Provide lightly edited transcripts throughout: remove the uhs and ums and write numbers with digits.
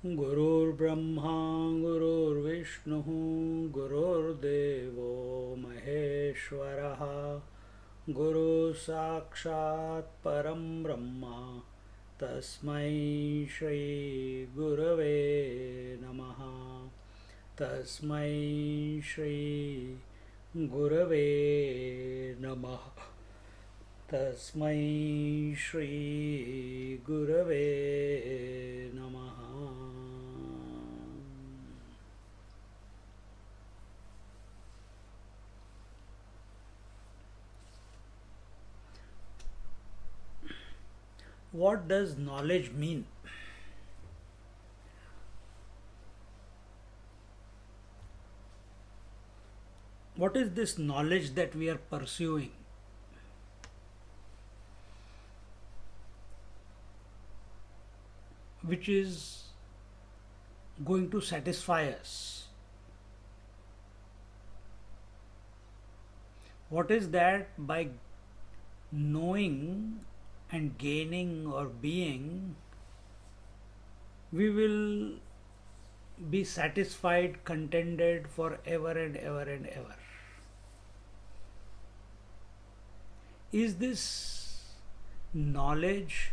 गुरुर्ब्रह्मा गुरुर्विष्णुः गुरुर्देवो महेश्वरः गुरुः साक्षात् परं ब्रह्म तस्मै श्री गुरवे नमः तस्मै श्री गुरवे नमः तस्मै श्री गुरवे नमः. What does knowledge mean? What is this knowledge that we are pursuing? Which is going to satisfy us? What is that by knowing and gaining or being, we will be satisfied, contented forever and ever and ever? Is this knowledge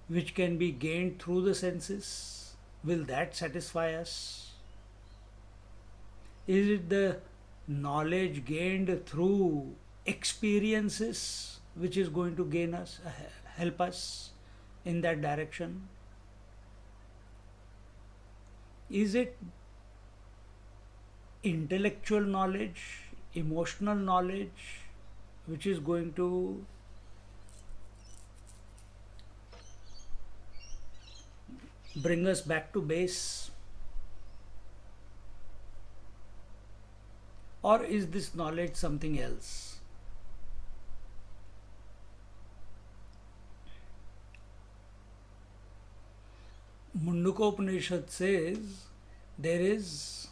which can be gained through the senses? Will that satisfy us? Is it the knowledge gained through experiences which is going to gain us, help us in that direction? Is it intellectual knowledge, emotional knowledge, which is going to bring us back to base? Or is this knowledge something else? Mundukopanishad says there is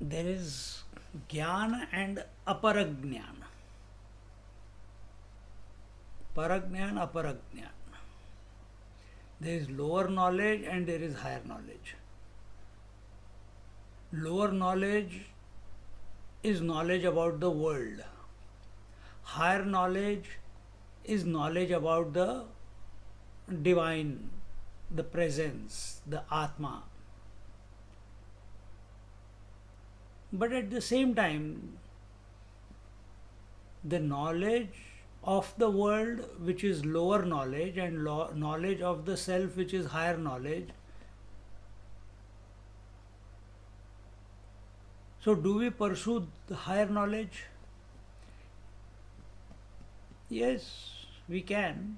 jnana and aparajnana. Parajnana, aparajnana. There is lower knowledge and there is higher knowledge. Lower knowledge is knowledge about the world. Higher knowledge is knowledge about the divine, the presence, the Atma. But at the same time, the knowledge of the world, which is lower knowledge, and knowledge of the self, which is higher knowledge. So, do we pursue the higher knowledge? Yes, we can.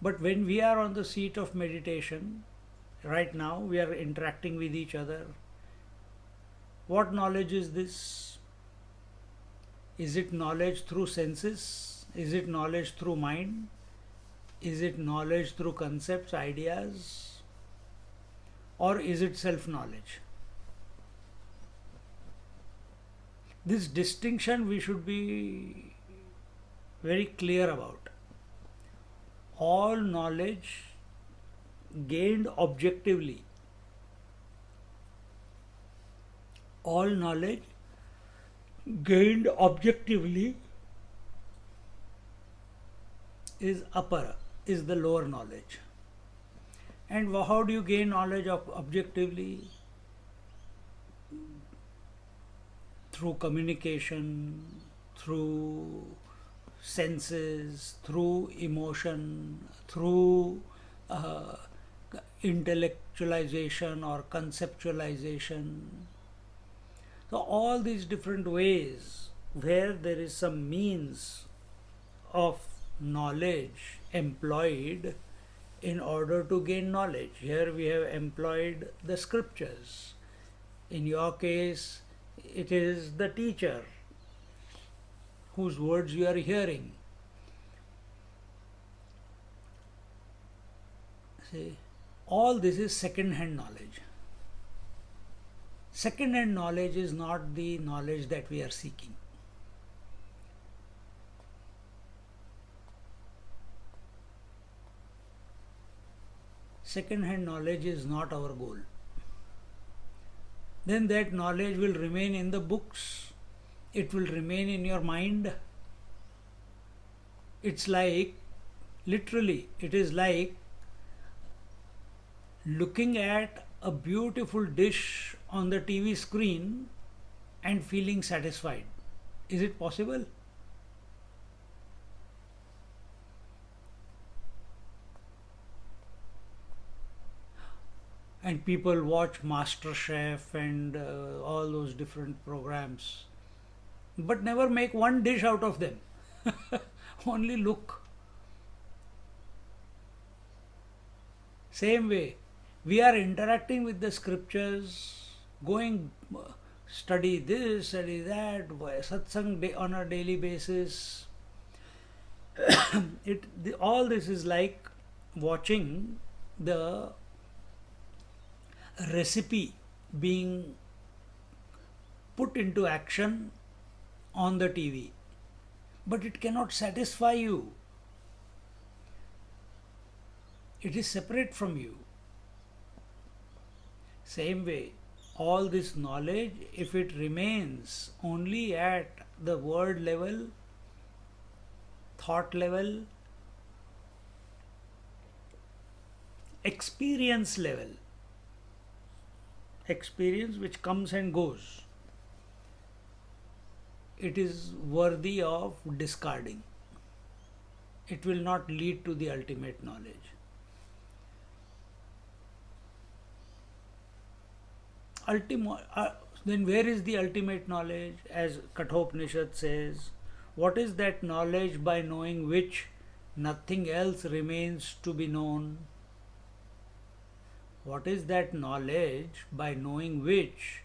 But when we are on the seat of meditation, right now we are interacting with each other. What knowledge is this? Is it knowledge through senses? Is it knowledge through mind? Is it knowledge through concepts, ideas? Or is it self-knowledge? This distinction we should be very clear about. All knowledge gained objectively, all knowledge gained objectively is apara, is the lower knowledge. And how do you gain knowledge of objectively? Through communication, through senses, through emotion, through uh, intellectualization or conceptualization. So, all these different ways where there is some means of knowledge employed in order to gain knowledge. Here we have employed the scriptures. In your case, it is the teacher whose words you are hearing. See, all this is second-hand knowledge. Second-hand knowledge is not the knowledge that we are seeking. Second-hand knowledge is not our goal. Then that knowledge will remain in the books. It will remain in your mind. It's like, literally, it is like looking at a beautiful dish on the TV screen and feeling satisfied. Is it possible? And people watch MasterChef and all those different programs, but never make one dish out of them. Only look. Same way, we are interacting with the scriptures, going study this, study that, satsang on a daily basis. All this is like watching the recipe being put into action on the TV, but it cannot satisfy you. It is separate from you. Same way, all this knowledge, if it remains only at the word level, thought level, experience level, experience which comes and goes, it is worthy of discarding. It will not lead to the ultimate knowledge. Then where is the ultimate knowledge? As Kathopanishad says, what is that knowledge by knowing which nothing else remains to be known? What is that knowledge by knowing which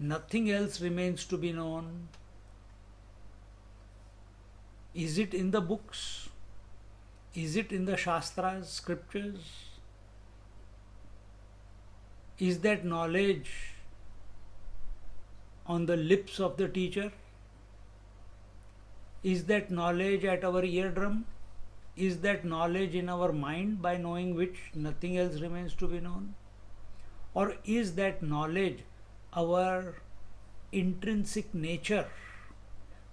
nothing else remains to be known? Is it in the books? Is it in the Shastras, scriptures? Is that knowledge on the lips of the teacher? Is that knowledge at our eardrum? Is that knowledge in our mind by knowing which nothing else remains to be known? Or is that knowledge our intrinsic nature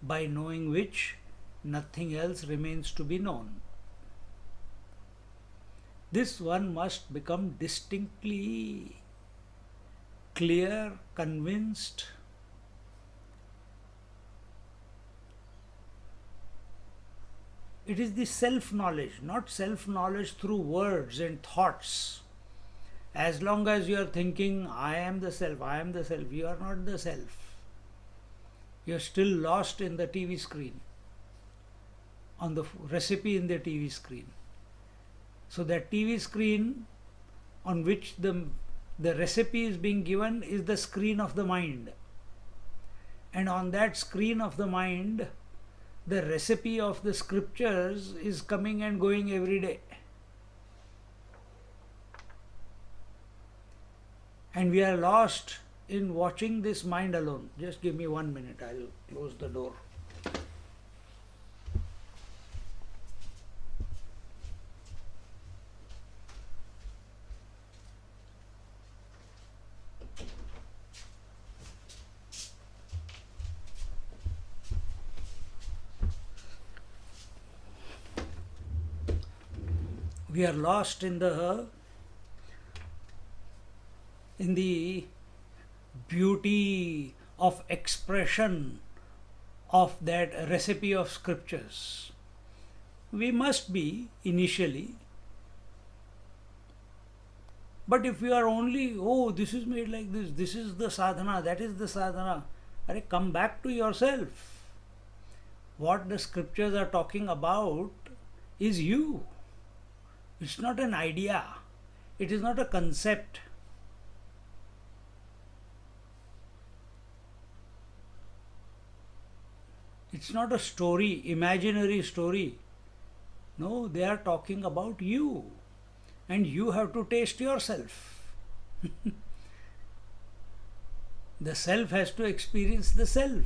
by knowing which nothing else remains to be known? This one must become distinctly clear, convinced. It is the self-knowledge, not self-knowledge through words and thoughts. As long as you are thinking, I am the self, I am the self, you are not the self. You are still lost in the TV screen, on the recipe in the TV screen. So that TV screen on which the recipe is being given is the screen of the mind. And on that screen of the mind, the recipe of the scriptures is coming and going every day. And we are lost in watching this mind alone. Just give me 1 minute, I'll close the door. We are lost in the beauty of expression of that recipe of scriptures. We must be initially, but if we are only, oh, this is made like this is the sadhana, that is the sadhana, come back to yourself. What the scriptures are talking about is you. It's not an idea, it is not a concept. It's not a story, imaginary story. No, they are talking about you. And you have to taste yourself. The self has to experience the self.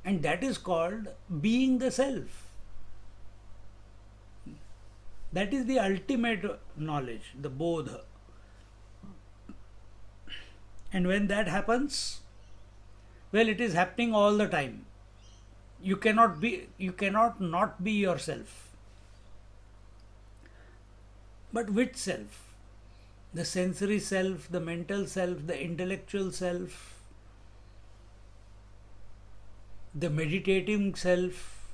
And that is called being the self. That is the ultimate knowledge, the bodha. And when that happens, well, it is happening all the time. You cannot not be yourself. But which self? The sensory self, the mental self, the intellectual self, the meditating self,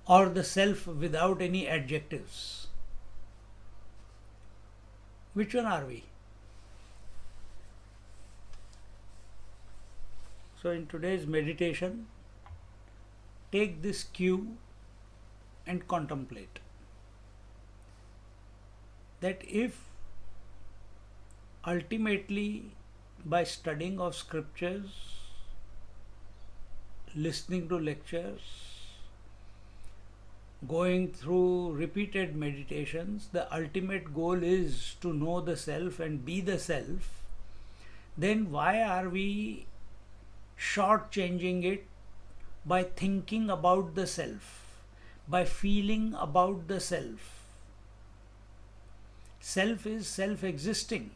or the self without any adjectives? Which one are we? So in today's meditation, take this cue and contemplate that if ultimately by studying of scriptures, listening to lectures, going through repeated meditations, the ultimate goal is to know the self and be the self, then why are we shortchanging it by thinking about the self, by feeling about the self? Self is self-existing.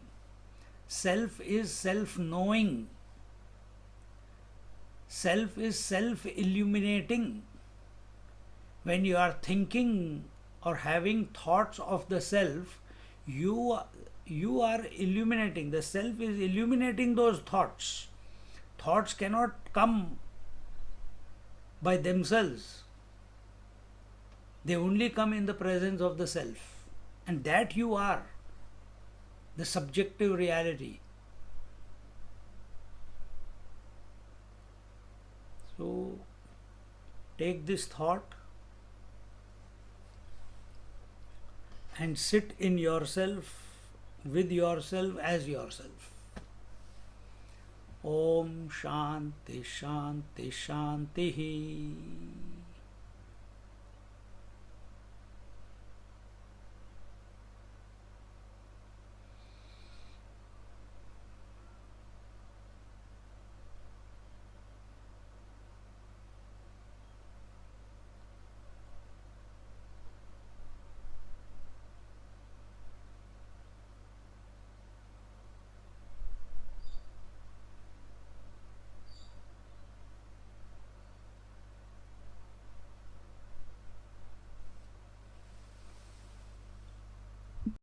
Self is self-knowing. Self is self-illuminating. When you are thinking or having thoughts of the self, you are illuminating. The self is illuminating those thoughts. Thoughts cannot come by themselves. They only come in the presence of the self. And that you are, the subjective reality. So, take this thought and sit in yourself, with yourself, as yourself. Om Shanti Shanti Shanti.